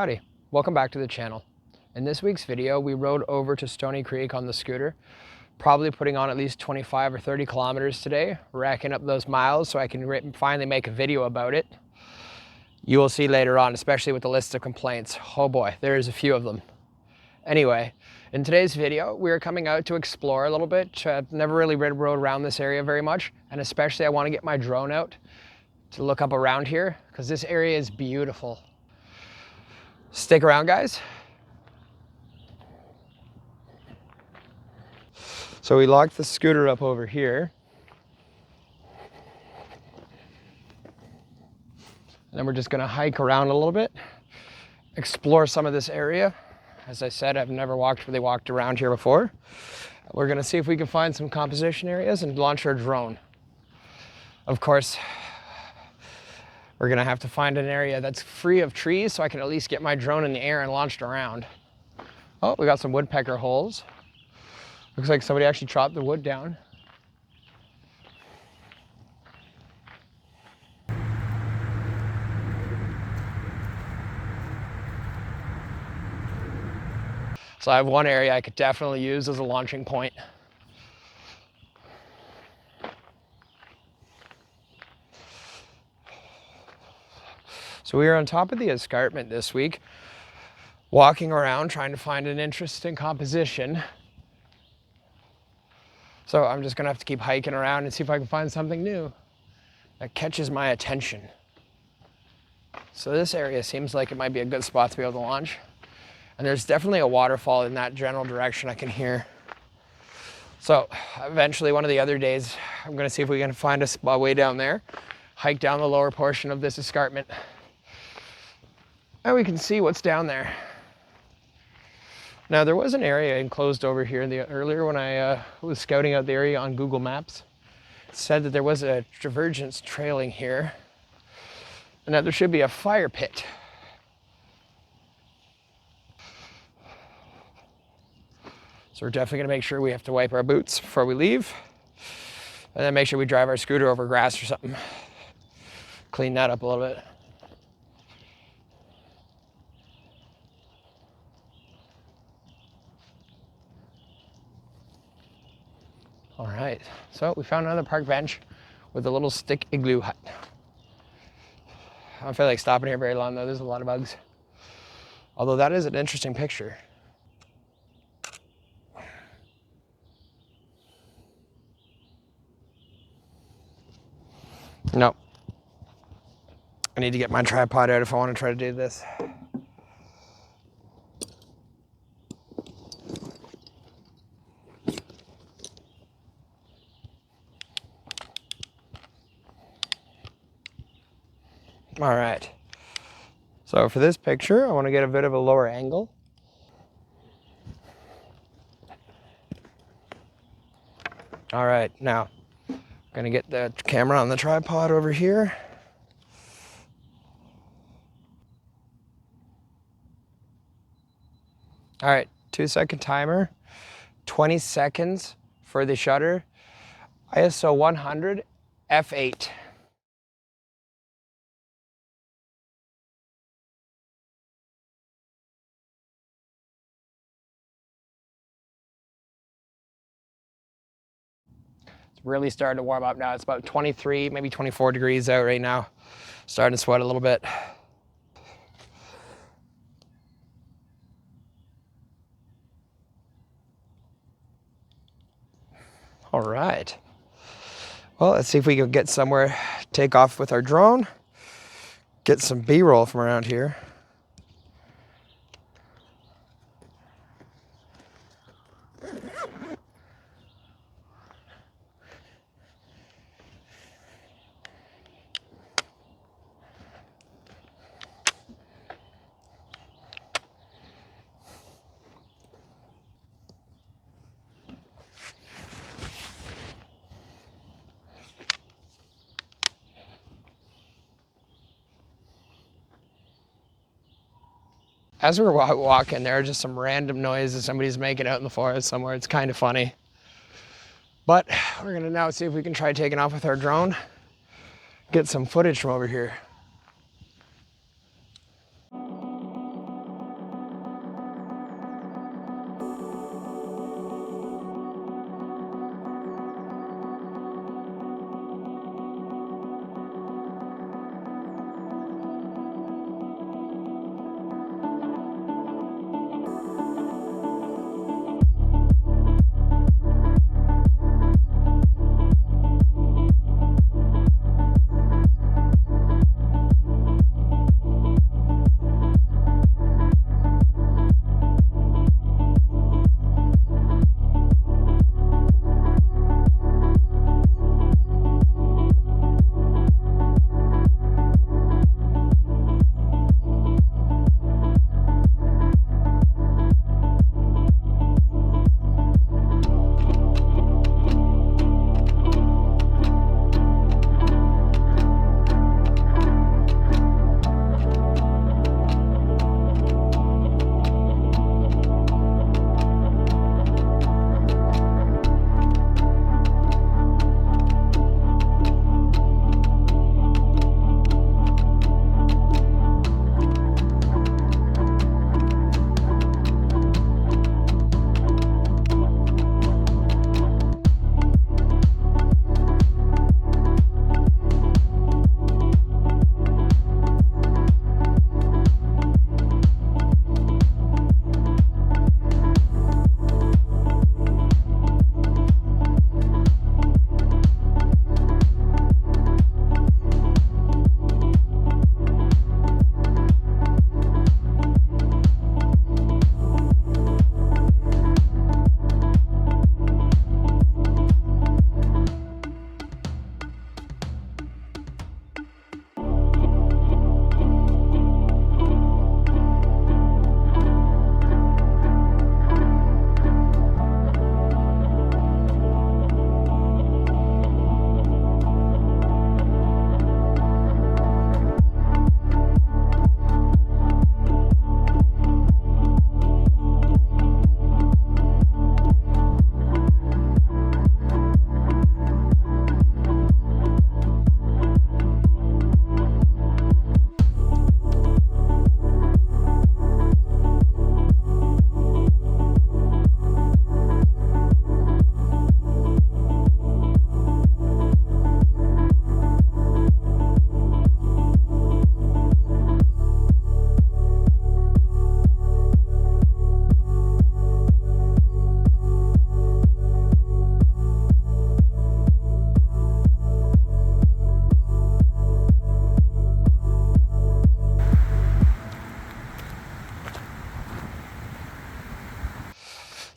Howdy, welcome back to the channel. In this week's video, we rode over to Stoney Creek on the scooter, probably putting on at least 25 or 30 kilometers today, racking up those miles so I can finally make a video about it. You will see later on, especially with the list of complaints. Oh boy, there's a few of them. Anyway, in today's video, we're coming out to explore a little bit. I've never really rode around this area very much, and especially I want to get my drone out to look up around here because this area is beautiful. Stick around, guys. So we locked the scooter up over here. And then we're just gonna hike around a little bit, explore some of this area. As I said, I've never really walked around here before. We're gonna see if we can find some composition areas and launch our drone. Of course, we're gonna have to find an area that's free of trees so I can at least get my drone in the air and launch it around. Oh, we got some woodpecker holes. Looks like somebody actually chopped the wood down. So I have one area I could definitely use as a launching point. So we were on top of the escarpment this week, walking around trying to find an interesting composition. So I'm just gonna have to keep hiking around and see if I can find something new that catches my attention. So this area seems like it might be a good spot to be able to launch. And there's definitely a waterfall in that general direction I can hear. So eventually one of the other days, I'm gonna see if we can find a spot way down there, hike down the lower portion of this escarpment, and we can see what's down there. Now there was an area enclosed over here earlier when I was scouting out the area on Google Maps. It said that there was a divergence trailing here and that there should be a fire pit. So we're definitely gonna make sure we have to wipe our boots before we leave, and then make sure we drive our scooter over grass or something. Clean that up a little bit. All right, so we found another park bench with a little stick igloo hut. I don't feel like stopping here very long though, there's a lot of bugs. Although that is an interesting picture. No. I need to get my tripod out if I want to try to do this. All right. So for this picture, I want to get a bit of a lower angle. All right, now I'm gonna get the camera on the tripod over here. All right, 2-second timer, 20 seconds for the shutter, ISO 100, f8. It's really starting to warm up now. It's about 23, maybe 24 degrees out right now. Starting to sweat a little bit. All right. Well, let's see if we can get somewhere, take off with our drone, get some B-roll from around here. As we're walking, there are just some random noises somebody's making out in the forest somewhere. It's kind of funny. But we're gonna now see if we can try taking off with our drone, get some footage from over here.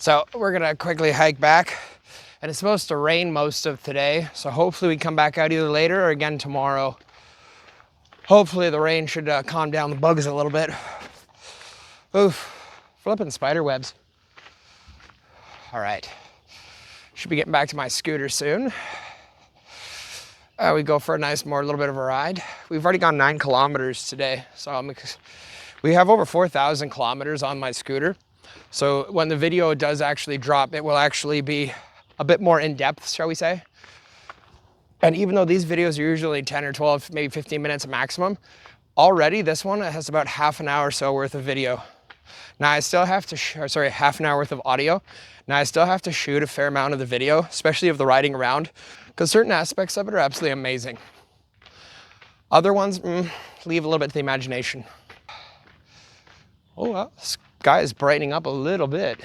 So we're gonna quickly hike back, and it's supposed to rain most of today. So hopefully we come back out either later or again tomorrow. Hopefully the rain should calm down the bugs a little bit. Oof, flipping spider webs. All right, should be getting back to my scooter soon. We go for a nice little bit of a ride. We've already gone 9 kilometers today. So we have over 4,000 kilometers on my scooter. So when the video does actually drop, it will actually be a bit more in depth, shall we say. And even though these videos are usually 10 or 12, maybe 15 minutes maximum, already this one has about half an hour or so worth of video. Now I still have to, half an hour worth of audio. Now I still have to shoot a fair amount of the video, especially of the riding around, because certain aspects of it are absolutely amazing. Other ones, leave a little bit to the imagination. Oh, well, the sky is brightening up a little bit.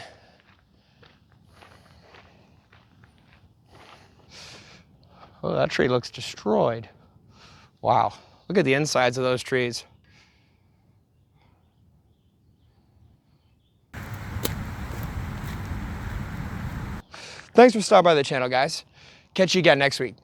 Oh, that tree looks destroyed. Wow, look at the insides of those trees. Thanks for stopping by the channel, guys. Catch you again next week.